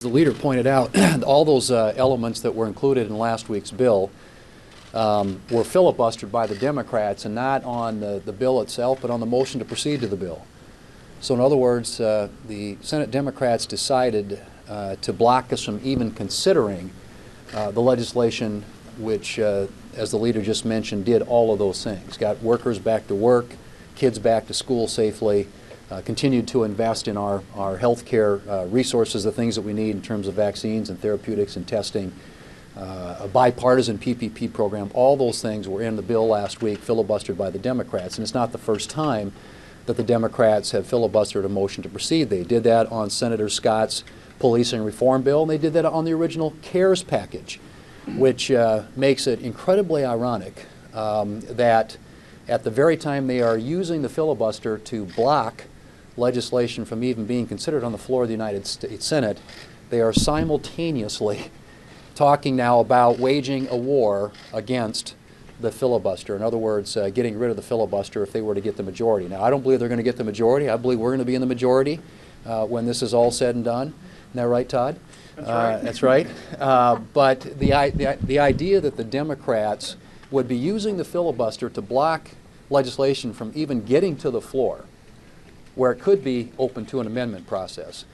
The leader pointed out, all those elements that were included in last week's bill were filibustered by the Democrats, and not on the bill itself, but on the motion to proceed to the bill. So in other words, the Senate Democrats decided to block us from even considering the legislation which, as the leader just mentioned, did all of those things. Got workers back to work, kids back to school safely, continued to invest in our health care resources, the things that we need in terms of vaccines and therapeutics and testing, a bipartisan PPP program. All those things were in the bill last week, filibustered by the Democrats. And it's not the first time that the Democrats have filibustered a motion to proceed. They did that on Senator Scott's policing reform bill, and they did that on the original CARES package, which makes it incredibly ironic that at the very time they are using the filibuster to block legislation from even being considered on the floor of the United States Senate, they are simultaneously talking now about waging a war against the filibuster. In other words, getting rid of the filibuster if they were to get the majority. Now, I don't believe they're going to get the majority. I believe we're going to be in the majority when this is all said and done. Isn't that right, Todd? That's right. But the idea that the Democrats would be using the filibuster to block legislation from even getting to the floor, where it could be open to an amendment process,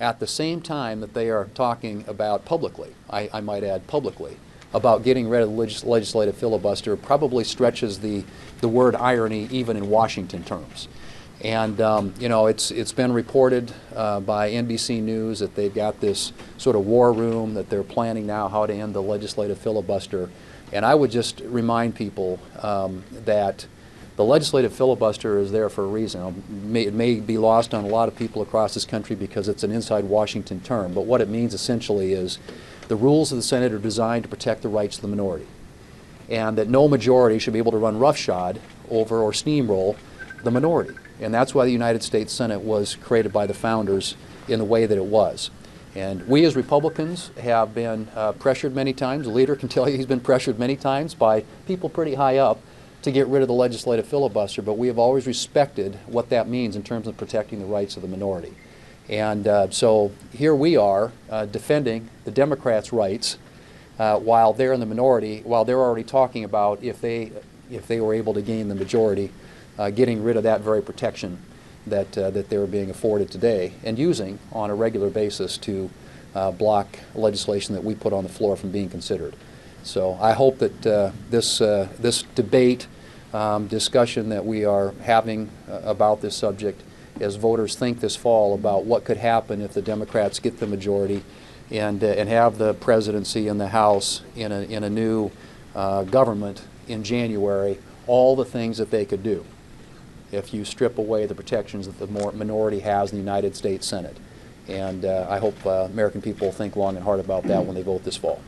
at the same time that they are talking about publicly, I might add publicly, about getting rid of the legislative filibuster, probably stretches the word irony even in Washington terms. And you know, it's been reported by NBC News that they've got this sort of war room, that they're planning now how to end the legislative filibuster. And I would just remind people that the legislative filibuster is there for a reason. It may be lost on a lot of people across this country because it's an inside Washington term, but what it means essentially is the rules of the Senate are designed to protect the rights of the minority, and that no majority should be able to run roughshod over or steamroll the minority. And that's why the United States Senate was created by the founders in the way that it was. And we as Republicans have been pressured many times. The leader can tell you he's been pressured many times by people pretty high up to get rid of the legislative filibuster, but we have always respected what that means in terms of protecting the rights of the minority. And so here we are defending the Democrats' rights while they're in the minority, while they're already talking about if they were able to gain the majority, getting rid of that very protection that they're being afforded today and using on a regular basis to block legislation that we put on the floor from being considered. So I hope that this debate, discussion that we are having about this subject as voters think this fall about what could happen if the Democrats get the majority and have the presidency and the House in a new government in January, all the things that they could do if you strip away the protections that the minority has in the United States Senate. And I hope American people think long and hard about that when they vote this fall.